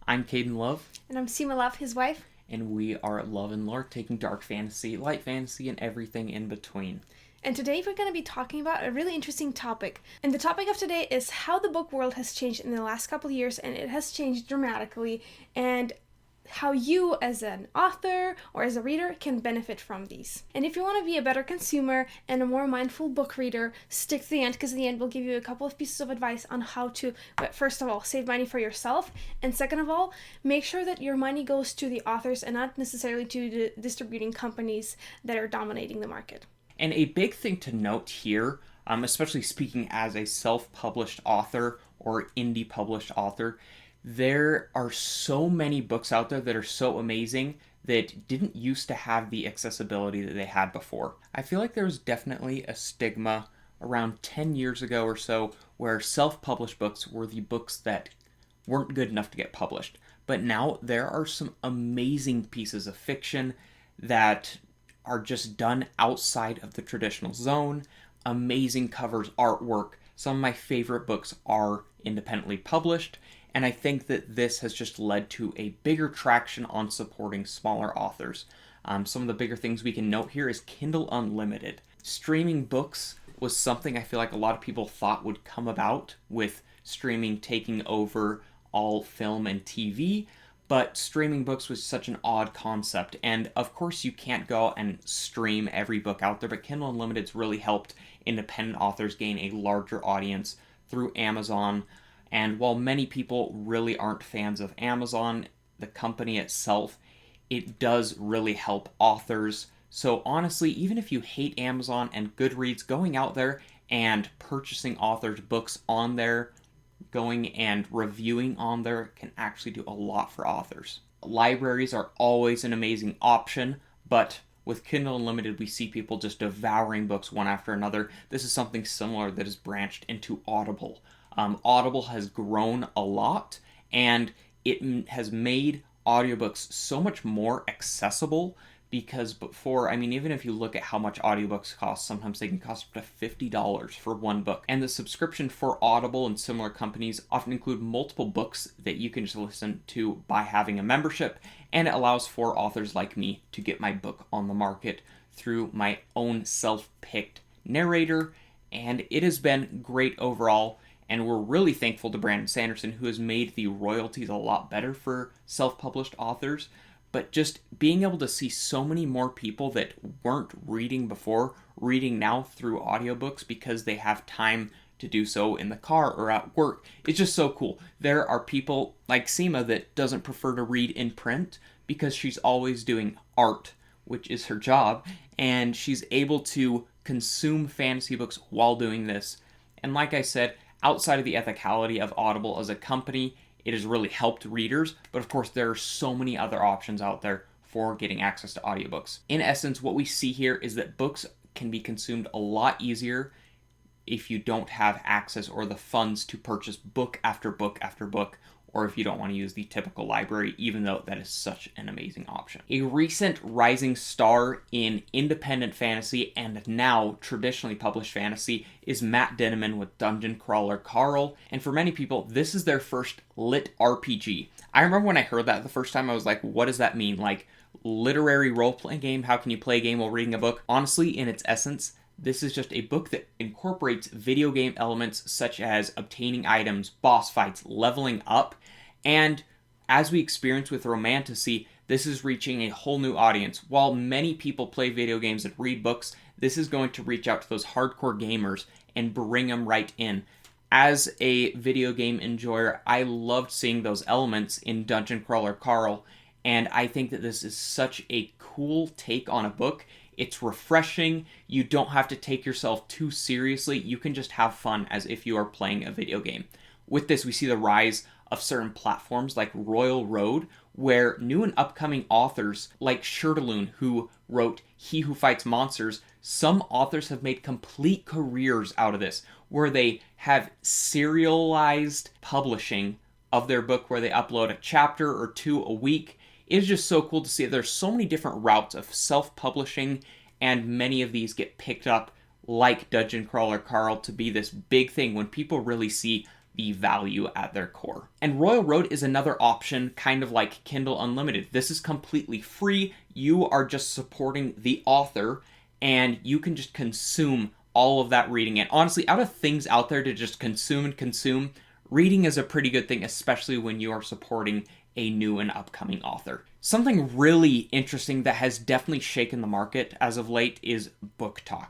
I'm Caden Love. And I'm Seema Love, his wife. And we are at Love and Lore, taking dark fantasy, light fantasy, and everything in between. And today we're going to be talking about a really interesting topic. And the topic of today is how the book world has changed in the last couple of years, and it has changed dramatically, and how you as an author or as a reader can benefit from these. And if you want to be a better consumer and a more mindful book reader, stick to the end, because in the end we'll give you a couple of pieces of advice on how to, first of all, save money for yourself, and second of all, make sure that your money goes to the authors and not necessarily to the distributing companies that are dominating the market. And a big thing to note here, especially speaking as a self-published author or indie published author, there are so many books out there that are so amazing that didn't used to have the accessibility that they had before. I feel like there was definitely a stigma around 10 years ago or so where self-published books were the books that weren't good enough to get published. But now there are some amazing pieces of fiction that are just done outside of the traditional zone. Amazing covers, artwork. Some of my favorite books are independently published. And I think that this has just led to a bigger traction on supporting smaller authors. Some of the bigger things we can note here is Kindle Unlimited. Streaming books was something I feel like a lot of people thought would come about with streaming taking over all film and TV, but streaming books was such an odd concept. And of course you can't go and stream every book out there, but Kindle Unlimited's really helped independent authors gain a larger audience through Amazon. And while many people really aren't fans of Amazon, the company itself, it does really help authors. So honestly, even if you hate Amazon and Goodreads, going out there and purchasing authors' books on there, going and reviewing on there can actually do a lot for authors. Libraries are always an amazing option, but with Kindle Unlimited, we see people just devouring books one after another. This is something similar that has branched into Audible. Audible has grown a lot, and it has made audiobooks so much more accessible, because before, even if you look at how much audiobooks cost, sometimes they can cost up to $50 for one book. And the subscription for Audible and similar companies often include multiple books that you can just listen to by having a membership, and it allows for authors like me to get my book on the market through my own self-picked narrator, and it has been great overall. And we're really thankful to Brandon Sanderson, who has made the royalties a lot better for self-published authors. But just being able to see so many more people that weren't reading before, reading now through audiobooks because they have time to do so in the car or at work, it's just so cool. There are people like Seema that doesn't prefer to read in print because she's always doing art, which is her job, and she's able to consume fantasy books while doing this. And like I said, outside of the ethicality of Audible as a company, it has really helped readers, but of course there are so many other options out there for getting access to audiobooks. In essence, what we see here is that books can be consumed a lot easier if you don't have access or the funds to purchase book after book after book, or if you don't want to use the typical library, even though that is such an amazing option. A recent rising star in independent fantasy and now traditionally published fantasy is Matt Dinniman with Dungeon Crawler Carl, and for many people, this is their first LitRPG. I remember when I heard that the first time, I was like, what does that mean? Like, literary role-playing game? How can you play a game while reading a book? Honestly, in its essence, this is just a book that incorporates video game elements such as obtaining items, boss fights, leveling up, and as we experience with Romantasy, this is reaching a whole new audience. While many people play video games and read books, this is going to reach out to those hardcore gamers and bring them right in. As a video game enjoyer, I loved seeing those elements in Dungeon Crawler Carl, and I think that this is such a cool take on a book. It's refreshing. You don't have to take yourself too seriously. You can just have fun as if you are playing a video game. With this, we see the rise of certain platforms like Royal Road, where new and upcoming authors like Shirtaloon, who wrote He Who Fights Monsters, some authors have made complete careers out of this, where they have serialized publishing of their book, where they upload a chapter or two a week. It's just so cool to see that there's so many different routes of self-publishing, and many of these get picked up, like Dungeon Crawler Carl, to be this big thing when people really see the value at their core. And Royal Road is another option, kind of like Kindle Unlimited. This is completely free. You are just supporting the author, and you can just consume all of that reading. And honestly, out of things out there to just consume and consume, reading is a pretty good thing, especially when you are supporting a new and upcoming author. Something really interesting that has definitely shaken the market as of late is BookTok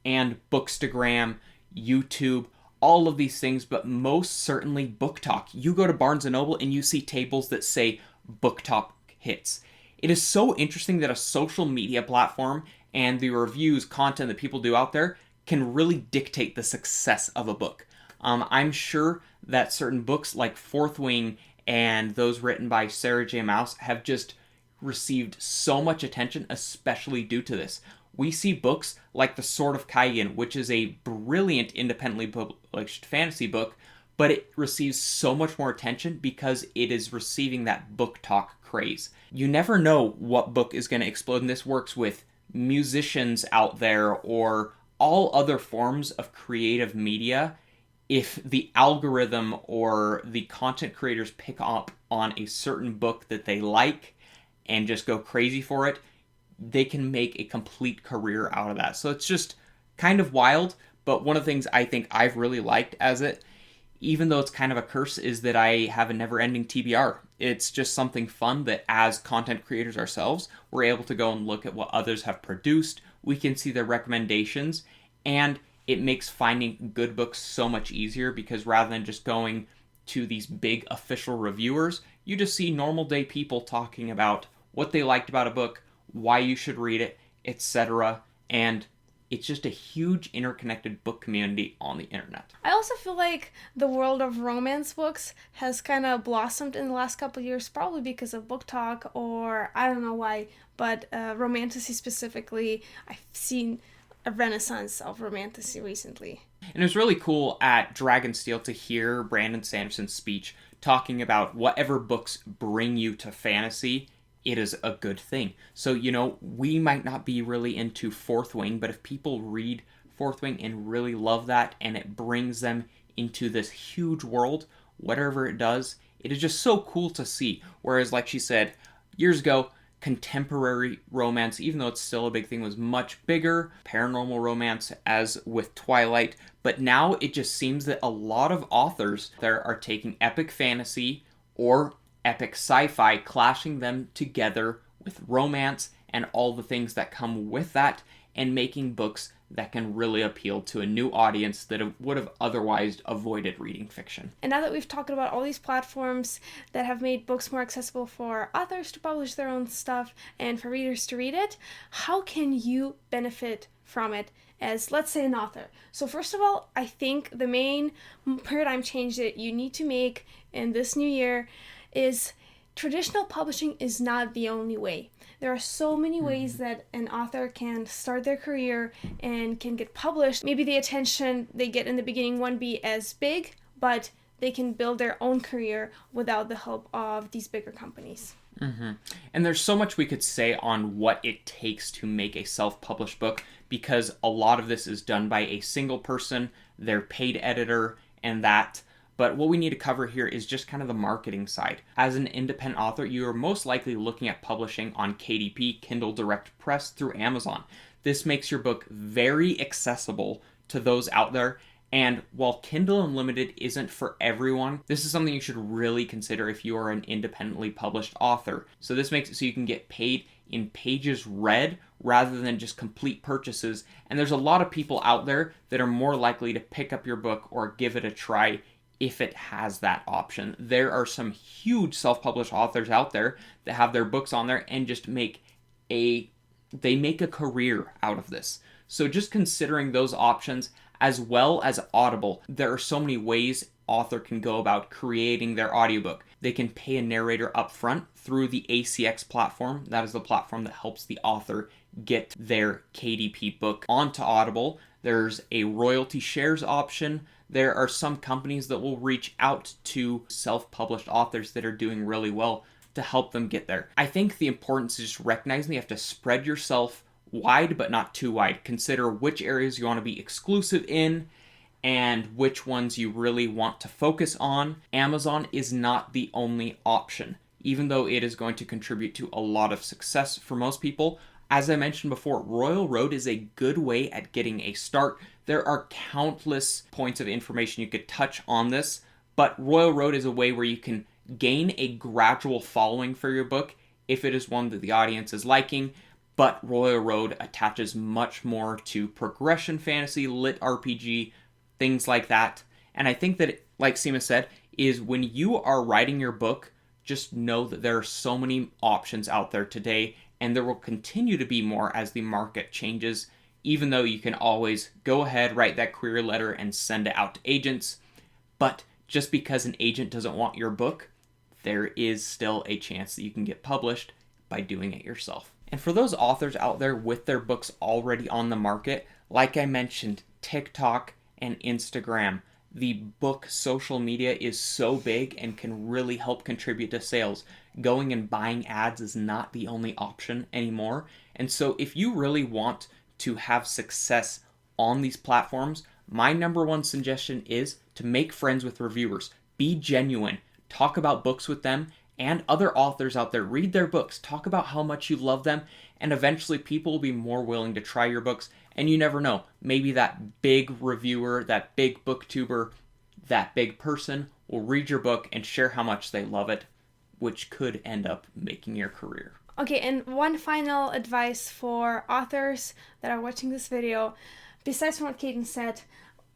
and Bookstagram, YouTube, all of these things, but most certainly BookTok. You go to Barnes & Noble and you see tables that say BookTok hits. It is so interesting that a social media platform and the reviews, content that people do out there can really dictate the success of a book. I'm sure that certain books like Fourth Wing and those written by Sarah J. Maas have just received so much attention, especially due to this. We see books like The Sword of Cayenne, which is a brilliant independently published fantasy book, but it receives so much more attention because it is receiving that BookTok craze. You never know what book is going to explode, and this works with musicians out there or all other forms of creative media. If the algorithm or the content creators pick up on a certain book that they like and just go crazy for it, they can make a complete career out of that. So it's just kind of wild, but one of the things I think I've really liked as it, even though it's kind of a curse, is that I have a never-ending TBR. It's just something fun that as content creators ourselves, we're able to go and look at what others have produced. We can see their recommendations, and it makes finding good books so much easier because rather than just going to these big official reviewers, you just see normal day people talking about what they liked about a book, why you should read it, etc. And it's just a huge interconnected book community on the internet. I also feel like the world of romance books has kind of blossomed in the last couple of years, probably because of BookTok, or I don't know why, but Romantasy specifically. I've seen a renaissance of Romantasy recently. And it was really cool at Dragonsteel to hear Brandon Sanderson's speech talking about whatever books bring you to fantasy, it is a good thing. So, we might not be really into Fourth Wing, but if people read Fourth Wing and really love that and it brings them into this huge world, whatever it does, it is just so cool to see. Whereas, like she said, years ago, contemporary romance, even though it's still a big thing, was much bigger. Paranormal romance, as with Twilight. But now it just seems that a lot of authors there are taking epic fantasy or epic sci-fi, clashing them together with romance and all the things that come with that, and making books that can really appeal to a new audience that would have otherwise avoided reading fiction. And now that we've talked about all these platforms that have made books more accessible for authors to publish their own stuff and for readers to read it, how can you benefit from it as, let's say, an author? So first of all, I think the main paradigm change that you need to make in this new year is traditional publishing is not the only way. There are so many ways that an author can start their career and can get published. Maybe the attention they get in the beginning won't be as big, but they can build their own career without the help of these bigger companies. Mm-hmm. And there's so much we could say on what it takes to make a self-published book, because a lot of this is done by a single person, their paid editor, and that. But what we need to cover here is just kind of the marketing side. As an independent author, you are most likely looking at publishing on KDP, Kindle Direct Press, through Amazon. This makes your book very accessible to those out there. And while Kindle Unlimited isn't for everyone, this is something you should really consider if you are an independently published author. So this makes it so you can get paid in pages read rather than just complete purchases. And there's a lot of people out there that are more likely to pick up your book or give it a try if it has that option. There are some huge self-published authors out there that have their books on there and just make a career out of this. So just considering those options, as well as Audible, there are so many ways author can go about creating their audiobook. They can pay a narrator up front through the ACX platform. That is the platform that helps the author get their KDP book onto Audible. There's a royalty shares option. There are some companies that will reach out to self-published authors that are doing really well to help them get there. I think the importance is just recognizing you have to spread yourself wide, but not too wide. Consider which areas you want to be exclusive in and which ones you really want to focus on, Amazon is not the only option. Even though it is going to contribute to a lot of success for most people, as I mentioned before, Royal Road is a good way at getting a start. There are countless points of information you could touch on this, but Royal Road is a way where you can gain a gradual following for your book if it is one that the audience is liking. But Royal Road attaches much more to progression fantasy, lit RPG, things like that. And I think that, like Seema said, is when you are writing your book, just know that there are so many options out there today, and there will continue to be more as the market changes, even though you can always go ahead, write that query letter, and send it out to agents. But just because an agent doesn't want your book, there is still a chance that you can get published by doing it yourself. And for those authors out there with their books already on the market, like I mentioned, TikTok and Instagram, the book social media is so big and can really help contribute to sales. Going and buying ads is not the only option anymore. And so if you really want to have success on these platforms, my number one suggestion is to make friends with reviewers. Be genuine. Talk about books with them and other authors out there. Read their books. Talk about how much you love them. And eventually people will be more willing to try your books. And you never know. Maybe that big reviewer, that big booktuber, that big person will read your book and share how much they love it, which could end up making your career. Okay, and one final advice for authors that are watching this video, besides from what Caden said,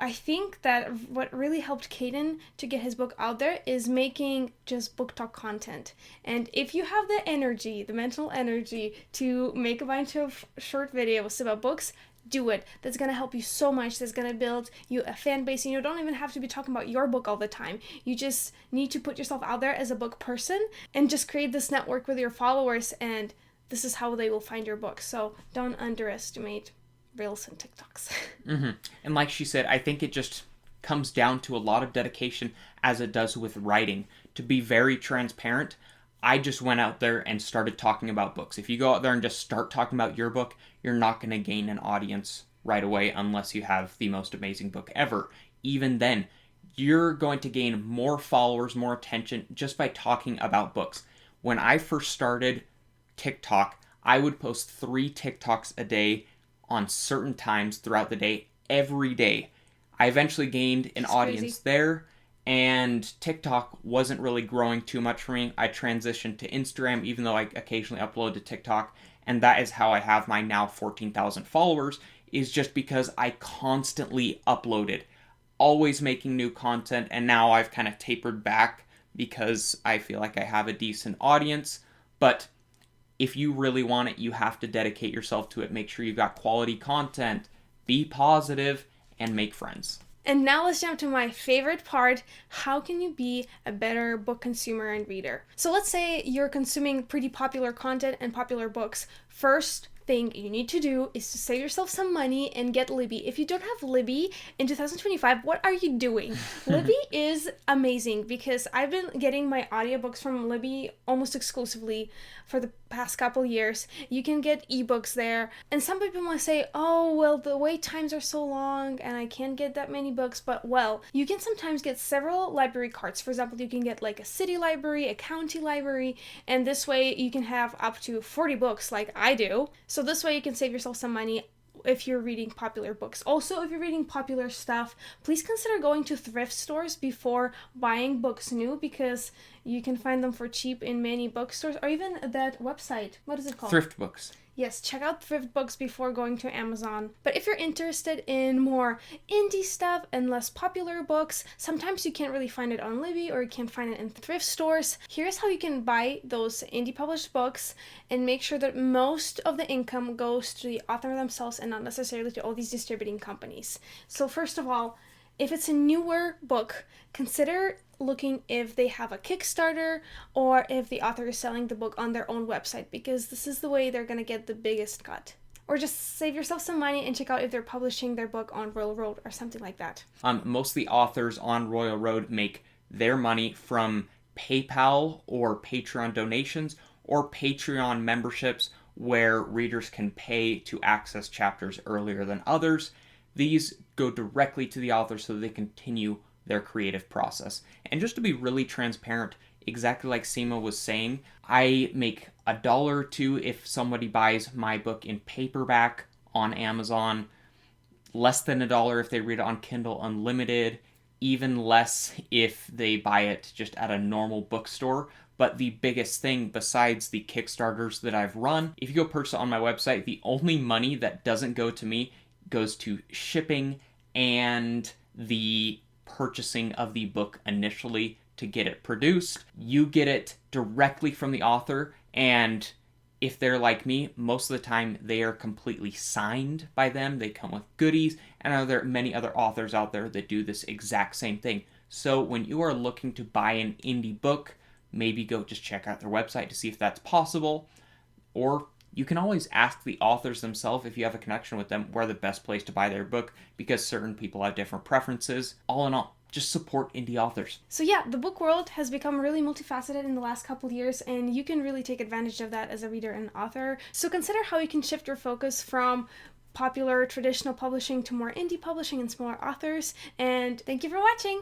I think that what really helped Caden to get his book out there is making just BookTok content. And if you have the energy, the mental energy to make a bunch of short videos about books, do it. That's going to help you so much. That's going to build you a fan base. And you don't even have to be talking about your book all the time. You just need to put yourself out there as a book person and just create this network with your followers. And this is how they will find your book. So don't underestimate Reels and TikToks. Mm-hmm. And like she said, I think it just comes down to a lot of dedication, as it does with writing. To be very transparent, I just went out there and started talking about books. If you go out there and just start talking about your book, you're not going to gain an audience right away unless you have the most amazing book ever. Even then, you're going to gain more followers, more attention just by talking about books. When I first started TikTok, I would post 3 TikToks a day on certain times throughout the day, every day. I eventually gained an audience there, and TikTok wasn't really growing too much for me. I transitioned to Instagram, even though I occasionally upload to TikTok, and that is how I have my now 14,000 followers, is just because I constantly uploaded, always making new content, and now I've kind of tapered back because I feel like I have a decent audience. But if you really want it, you have to dedicate yourself to it. Make sure you've got quality content, be positive, and make friends. And now let's jump to my favorite part. How can you be a better book consumer and reader? So let's say you're consuming pretty popular content and popular books. First thing you need to do is to save yourself some money and get Libby. If you don't have Libby in 2025, what are you doing? Libby is amazing because I've been getting my audiobooks from Libby almost exclusively for the past couple years. You can get ebooks there, and some people might say, oh, well, the wait times are so long and I can't get that many books, but well, you can sometimes get several library cards. For example, you can get like a city library, a county library, and this way you can have up to 40 books like I do. So this way you can save yourself some money if you're reading popular books. Also, if you're reading popular stuff, please consider going to thrift stores before buying books new, because you can find them for cheap in many bookstores, or even that website. What is it called? Thrift Books. Yes, check out thrift books before going to Amazon. But if you're interested in more indie stuff and less popular books, sometimes you can't really find it on Libby or you can't find it in thrift stores. Here's how you can buy those indie published books and make sure that most of the income goes to the author themselves and not necessarily to all these distributing companies. So first of all, if it's a newer book, consider looking if they have a Kickstarter or if the author is selling the book on their own website, because this is the way they're going to get the biggest cut. Or just save yourself some money and check out if they're publishing their book on Royal Road or something like that. Most of the authors on Royal Road make their money from PayPal or Patreon donations or Patreon memberships where readers can pay to access chapters earlier than others. These go directly to the author so they continue their creative process. And just to be really transparent, exactly like Seema was saying, I make $1 or $2 if somebody buys my book in paperback on Amazon, less than $1 if they read it on Kindle Unlimited, even less if they buy it just at a normal bookstore. But the biggest thing, besides the Kickstarters that I've run, if you go purchase it on my website, the only money that doesn't go to me goes to shipping and the purchasing of the book initially to get it produced. You get it directly from the author, and if they're like me, most of the time they are completely signed by them. They come with goodies, and there are many other authors out there that do this exact same thing. So when you are looking to buy an indie book, maybe go just check out their website to see if that's possible. Or you can always ask the authors themselves, if you have a connection with them, where the best place to buy their book, because certain people have different preferences. All in all, just support indie authors. So yeah, the book world has become really multifaceted in the last couple of years, and you can really take advantage of that as a reader and author. So consider how you can shift your focus from popular traditional publishing to more indie publishing and smaller authors. And thank you for watching!